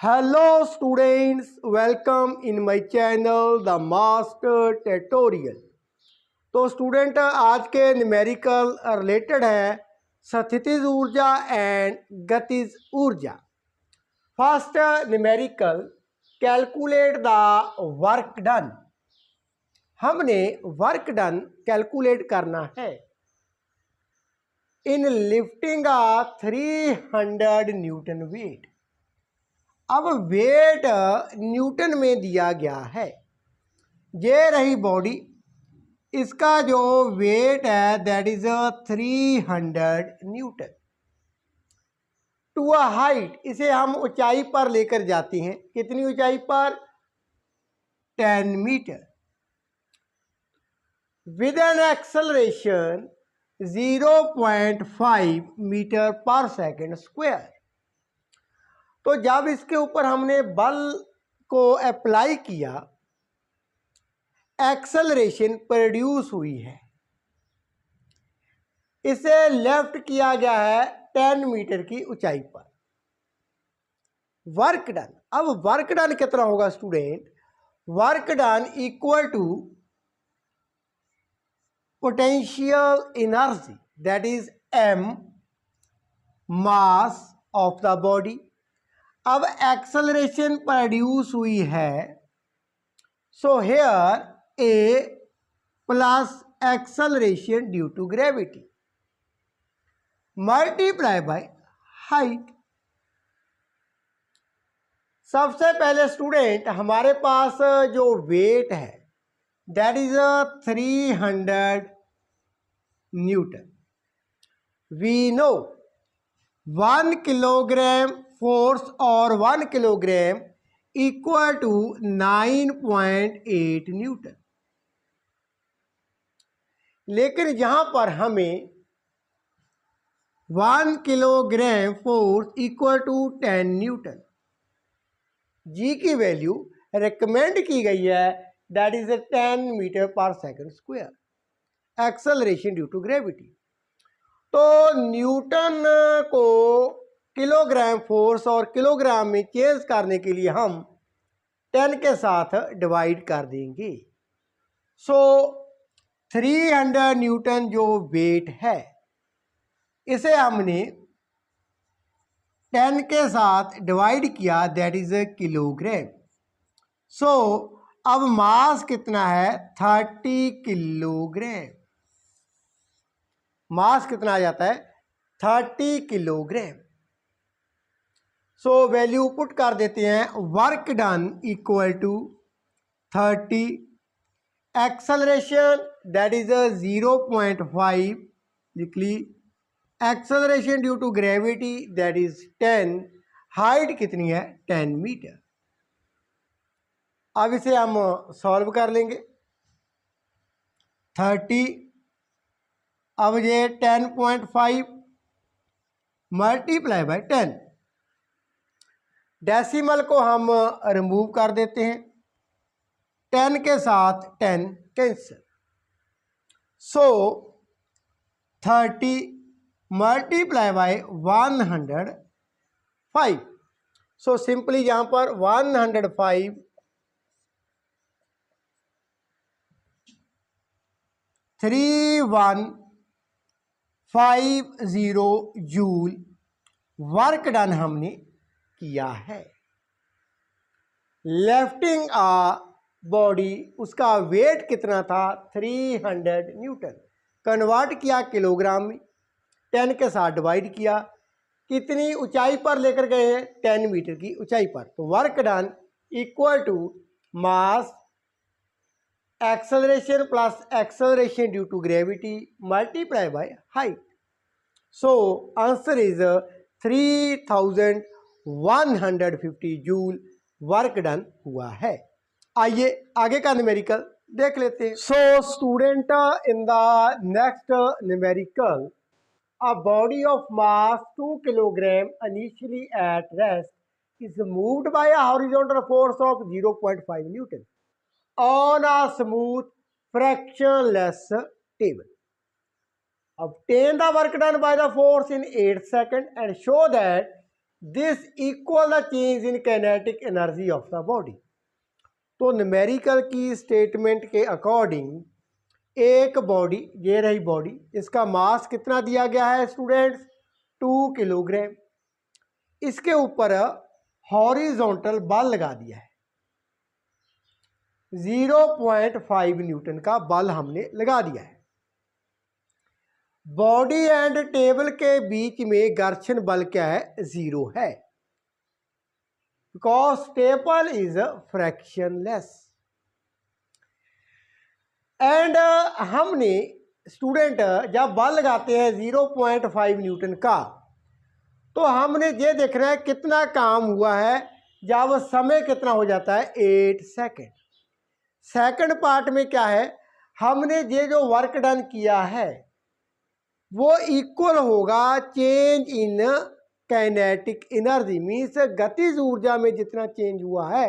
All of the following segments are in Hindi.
Hello students, welcome in my channel The Master Tutorial। तो स्टूडेंट आज के न्यूमेरिकल रिलेटेड है स्थितिज ऊर्जा एंड गतिज ऊर्जा। First numerical calculate the work done. हमने वर्क डन कैलकुलेट करना है इन लिफ्टिंग अ 300 न्यूटन वेट। अब वेट न्यूटन में दिया गया है, ये रही बॉडी, इसका जो वेट है that is 300 newton. To a height, इसे हम ऊंचाई पर लेकर जाते हैं। कितनी ऊंचाई पर? 10 metre. With an acceleration 0.5 metre पर सेकेंड स्क्वायर। तो जब इसके ऊपर हमने बल को अप्लाई किया, एक्सेलरेशन प्रोड्यूस हुई है, इसे लेफ्ट किया गया है 10 मीटर की ऊंचाई पर। वर्क डन, अब वर्क डन कितना होगा student? Work done equal to potential energy that is m mass of the body. अब एक्सेलरेशन प्रोड्यूस हुई है, so here a plus acceleration due to gravity multiply by height. सबसे पहले स्टूडेंट हमारे पास जो वेट है that is 300 newton. We know 1 kilogram force और 1 किलोग्राम इक्वल टू 9.8 न्यूटन। लेकिन यहां पर हमें 1 kilogram force equal to 10 newton, G की वैल्यू रिकमेंड की गई है दैट इज 10 मीटर पर second square, acceleration due to gravity. तो न्यूटन को किलोग्राम फोर्स और किलोग्राम में चेंज करने के लिए हम 10 के साथ डिवाइड कर देंगे। सो 300 न्यूटन जो वेट है, इसे हमने 10 के साथ डिवाइड किया दैट इज किलोग्राम। सो अब मास कितना है? 30 किलोग्राम। मास कितना आ जाता है? 30 किलोग्राम। सो वैल्यू पुट कर देते हैं, work done equal to 30, acceleration that is 0.5 लिख ली, acceleration due to gravity that is 10, height कितनी है? 10 मीटर। अब इसे हम सॉल्व कर लेंगे। 30, अब ये 10.5 मल्टीप्लाई बाय 10, डेसिमल को हम रिमूव कर देते हैं, 10 के साथ 10 cancel. So 30 multiply by 105। So simply यहां पर 105 3150 जूल वर्क डन हमने किया है। लिफ्टिंग आ बॉडी, उसका वेट कितना था? 300 न्यूटन। कन्वर्ट किया किलोग्राम में, 10 के साथ डिवाइड किया, कितनी ऊंचाई पर लेकर गए हैं? 10 मीटर की ऊंचाई पर। तो work done equal to mass acceleration plus acceleration due to gravity multiply by height. So answer is 3150 joule work done हुआ है। आइए आगे का न्यूमेरिकल देख लेते हैं। So student in the next numerical, a body of mass 2 kilogram initially at rest is moved by a horizontal force of 0.5 Newton on a smooth frictionless table. Obtain the work done by the force in 8 seconds and show that this equal the change in kinetic energy of the body. तो न्यूमेरिकल की स्टेटमेंट के अकॉर्डिंग एक बॉडी, ये रही बॉडी, इसका मास कितना दिया गया है स्टूडेंट्स, 2 किलोग्राम। इसके ऊपर हॉरिजॉन्टल बल लगा दिया है, 0.5 न्यूटन का बल हमने लगा दिया है। बॉडी एंड टेबल के बीच में घर्षण बल क्या है, 0 है, बिकॉज टेबल इज फ्रैक्शनलेस। एंड हमने स्टूडेंट जब बल लगाते हैं 0.5 न्यूटन का, तो हमने ये देखना है कितना काम हुआ है, जब समय कितना हो जाता है, 8 सेकेंड। सेकंड पार्ट में क्या है, हमने ये जो वर्क डन किया है वो इक्वल होगा change in kinetic energy, means गतिज ऊर्जा में जितना चेंज हुआ है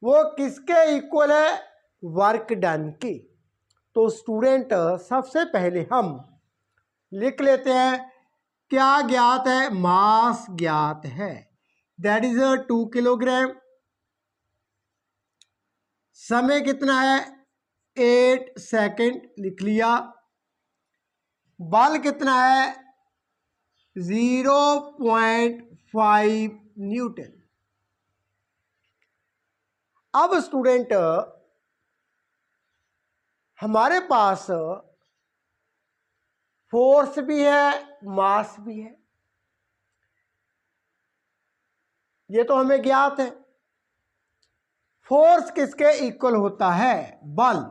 वो किसके इक्वल है, वर्क डन के। तो स्टूडेंट सबसे पहले हम लिख लेते हैं, क्या ज्ञात है, मास ज्ञात है, दैट इज 2 किलोग्राम। समय कितना है, 8 सेकेंड लिख लिया। बल कितना है, 0.5 न्यूटन। अब स्टूडेंट हमारे पास फोर्स भी है, मास भी है, ये तो हमें ज्ञात है। फोर्स किसके इक्वल होता है, बल।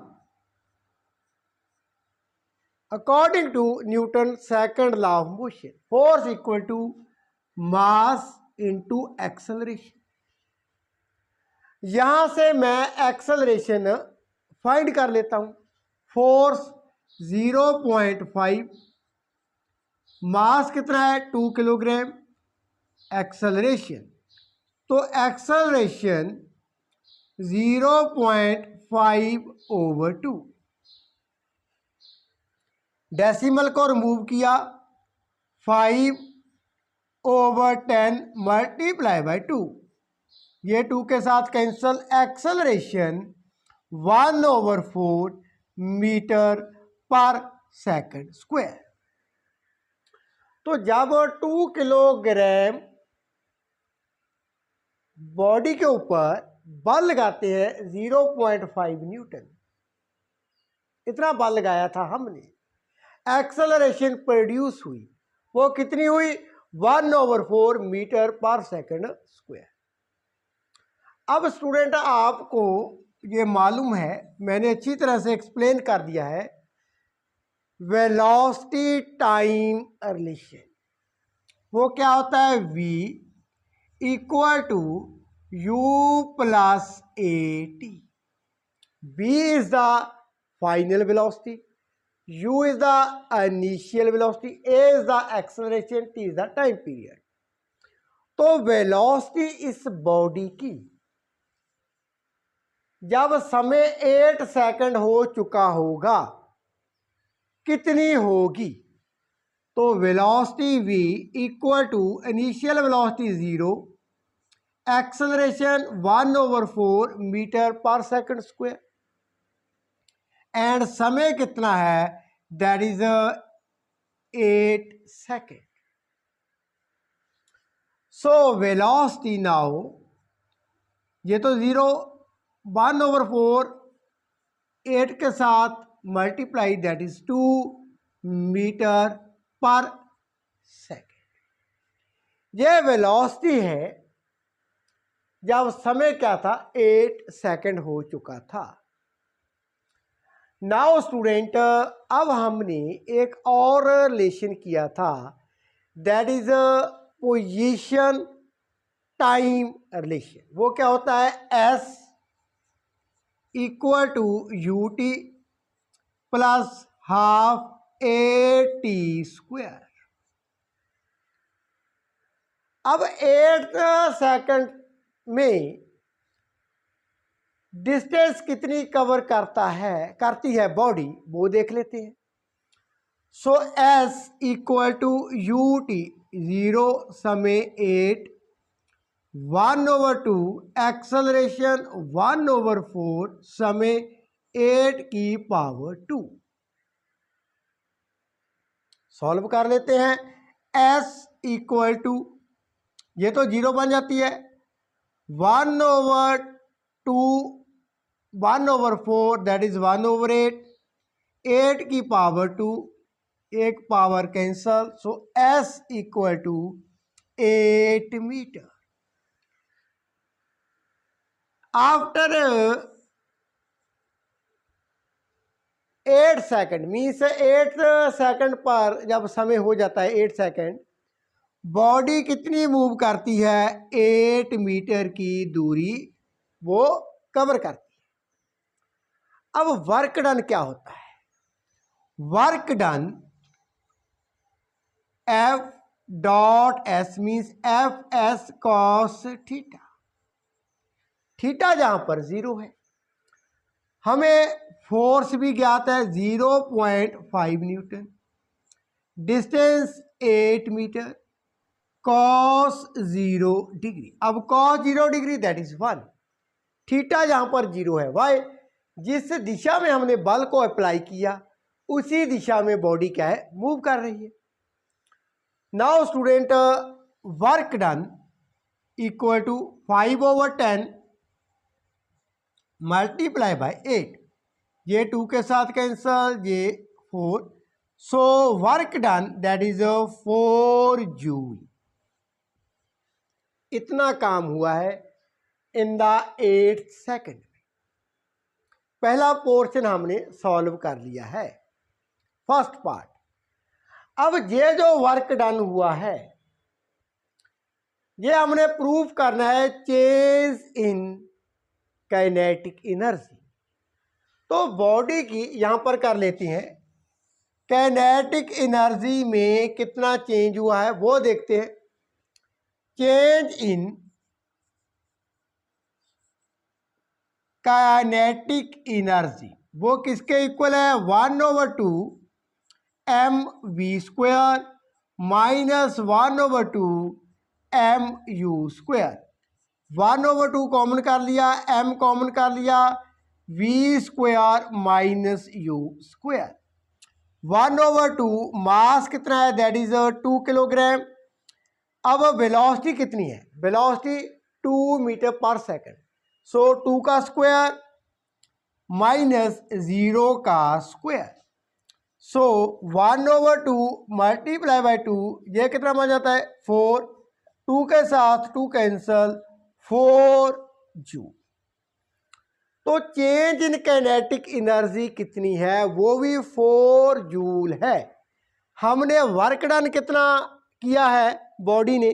According to Newton second law of motion, force equal to mass into acceleration. यहां से मैं एक्सेलरेशन फाइंड कर लेता हूं। फोर्स 0.5, मास कितना है, 2 किलोग्राम, एक्सेलरेशन, तो एक्सेलरेशन 0.5/2। डेसिमल को रिमूव किया, 5/10 मल्टीप्लाई बाय 2, ये 2 के साथ कैंसल। एक्सेलरेशन 1/4 मीटर पर सेकंड स्क्वायर। तो जब 2 किलोग्राम बॉडी के ऊपर बल लगाते हैं 0.5 न्यूटन, इतना बल लगाया था हमने, एक्सेलरेशन प्रोड्यूस हुई, वो कितनी हुई, 1/4 मीटर पर सेकंड स्क्वायर। अब स्टूडेंट आपको ये मालूम है, मैंने अच्छी तरह से एक्सप्लेन कर दिया है, वेलोसिटी टाइम रिलेशन। वो क्या होता है, v equal to u plus at। v is the final velocity, u is the initial velocity, a is the acceleration, t is the time period. तो वेलोसिटी इस बॉडी की जब समय 8 सेकंड हो चुका होगा कितनी होगी, तो velocity v equal to initial velocity 0, acceleration 1/4 metre पर सेकंड स्क्वायर, एंड समय कितना है, that is 8 second. So velocity now, ये तो 0, 1/4 8 के साथ मल्टीप्लाई, दैट इज 2 मीटर पर सेकेंड। ये वेलोसिटी है जब समय क्या था, 8 सेकेंड हो चुका था। नाउ स्टूडेंट अब हमने एक और रिलेशन किया था, that is position time relation. वो क्या होता है, S equal to ut plus half at square. अब 8 सेकंड में डिस्टेंस कितनी कवर करती है बॉडी, वो देख लेते हैं। So S equal to U T 0 समय 8 1/2 एक्सलरेशन 1/4 समय 8 की पावर 2। सॉल्व कर लेते हैं। एस इक्वल टू, ये तो 0 बन जाती है, 1/2 1/4 दैट इज 1/8, 8 की पावर 2, एक power cancel, so S equal to 8 metre. After 8 second means 8 second पर जब समय हो जाता है 8 सेकंड, बॉडी कितनी मूव करती है? 8 मीटर की दूरी वो कवर करती है। अब वर्क डन क्या होता है? Work done F dot S means F S cos theta. Theta जहां पर 0 है, हमें फोर्स भी ज्ञात है 0.5 newton, distance 8 metre, cos 0 degree. अब cos 0 degree that is 1। Theta जहां पर 0 है, वाई? जिस दिशा में हमने बल को अप्लाई किया उसी दिशा में बॉडी क्या है? मूव कर रही है। Now student, work done equal to 5/10 multiply by 8, ये 2 के साथ कैंसल, ये 4, so work done that is 4 joule. इतना काम हुआ है इन द 8 सेकंड। पहला पोर्शन हमने सॉल्व कर लिया है, फर्स्ट पार्ट। अब ये जो वर्क डन हुआ है, ये हमने प्रूव करना है चेंज इन काइनेटिक एनर्जी। तो बॉडी की यहां पर कर लेते हैं, काइनेटिक एनर्जी में कितना चेंज हुआ है वो देखते हैं। चेंज इन काइनेटिक एनर्जी वो किसके इक्वल है? 1/2 mv² माइनस 1/2 mu²। 1/2 कॉमन कर लिया, m कॉमन कर लिया, v² माइनस u²। 1/2 मास कितना है? That is 2 kilogram. अब वेलोसिटी कितनी है? वेलोसिटी 2 मीटर पर सेकंड, सो 2 का स्क्वायर माइनस 0 का स्क्वायर, सो 1/2 मल्टीप्लाई बाय 2, ये कितना बन जाता है? 4, 2 के साथ 2 कैंसल, 4 जूल। तो चेंज इन काइनेटिक एनर्जी कितनी है? वो भी 4 जूल है। हमने वर्क डन कितना किया है बॉडी ने?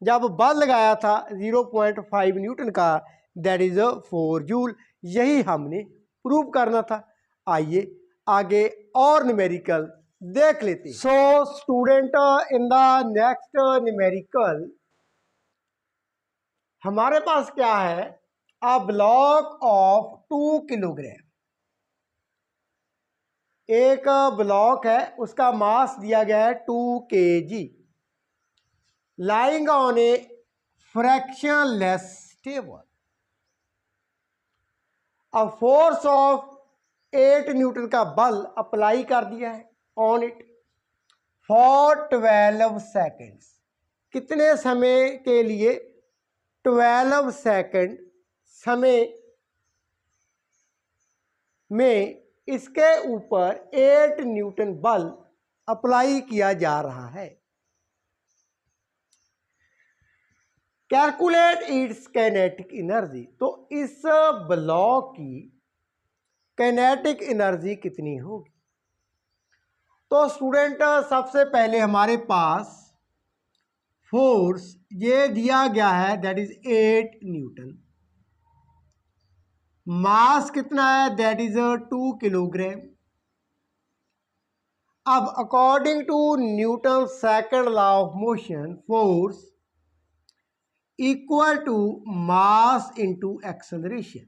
जब बल लगाया था 0.5 न्यूटन का, दैट इज 4 जूल। यही हमने प्रूव करना था। आइए आगे और न्यूमेरिकल देख लेते हैं। So student, in the next numerical हमारे पास क्या है? A block of 2 kilogram. एक ब्लॉक है, उसका मास दिया गया है 2 kg, lying on a frictionless table. अब फोर्स ऑफ 8 न्यूटन का बल अप्लाई कर दिया है ऑन इट फॉर 12 सेकेंड्स। कितने समय के लिए? 12 सेकेंड समय में इसके ऊपर 8 न्यूटन बल अप्लाई किया जा रहा है। Calculate its kinetic energy. तो इस ब्लॉक की काइनेटिक एनर्जी कितनी होगी? तो स्टूडेंट, सबसे पहले हमारे पास फोर्स ये दिया गया है, दैट इज 8 न्यूटन। मास कितना है? That is 2 kilogram. अब according to Newton second law of motion, force equal to mass into acceleration.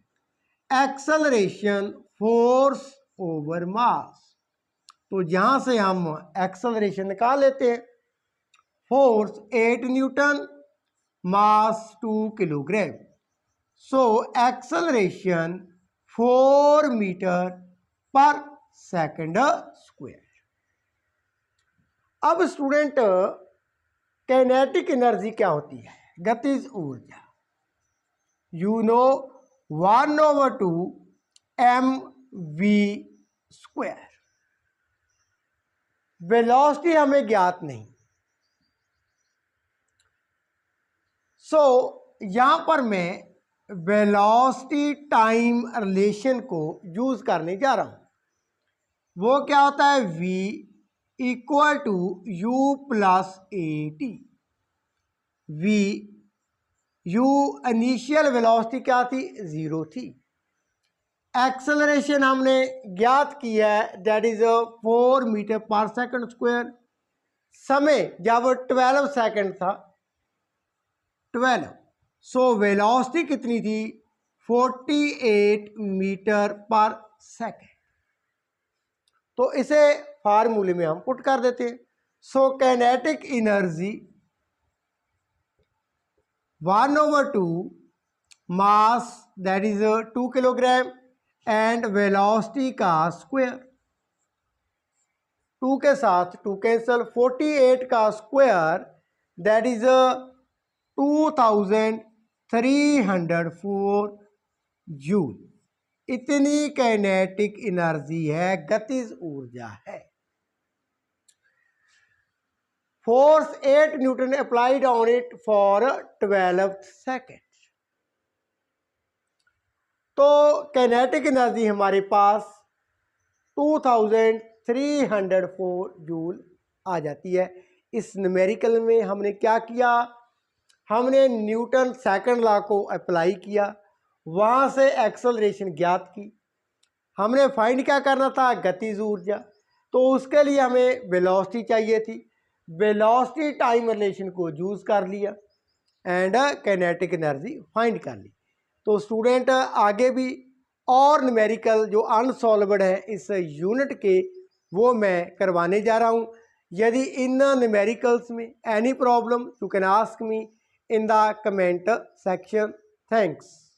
Acceleration force over mass. तो यहाँ से हम एक्सेलरेशन निकाल लेते हैं। Force 8 newton, mass 2 kilogram, so acceleration 4 metre पर सेकंड स्क्वायर। अब स्टूडेंट, काइनेटिक एनर्जी क्या होती है? गतिज ऊर्जा। You know 1/2 mv square. Velocity हमें ज्ञात नहीं, सो यहां पर मैं वेलोसिटी टाइम रिलेशन को यूज करने जा रहा हूं। वो क्या होता है? v equal to u plus a t. v u initial velocity क्या थी? 0 थी। एक्सेलरेशन हमने ज्ञात किया है, दैट इज 4 मीटर पर सेकंड स्क्वायर। समय जब 12 सेकंड था, 12, सो वेलोसिटी कितनी थी? 48 मीटर पर सेकंड। तो इसे फार्मूले में हम पुट कर देते हैं। So kinetic energy 1/2 mass that is 2 kilogram and velocity का स्क्वायर। 2 के साथ 2 कैंसल, 48 का स्क्वायर दैट इज 2304 जूल। इतनी काइनेटिक एनर्जी है, गतिज ऊर्जा है। Force 8 Newton applied on it for 12 second. तो काइनेटिक एनर्जी हमारे पास 2304 जूल आ जाती है। इस न्यूमेरिकल में हमने क्या किया? हमने न्यूटन सेकंड लॉ को अप्लाई किया, वहाँ से एक्सेलरेशन ज्ञात की। हमने फाइंड क्या करना था? गतिज ऊर्जा। तो उसके लिए हमें वेलोसिटी चाहिए थी, वेलोसिटी टाइम रिलेशन को यूज़ कर लिया एंड काइनेटिक एनर्जी फाइंड कर ली। तो स्टूडेंट, आगे भी और न्यूमेरिकल जो अनसॉल्वड है इस यूनिट के, वो मैं करवाने जा रहा हूँ। यदि इन न्यूमेरिकल्स में any problem, you can ask me in the comment section. Thanks.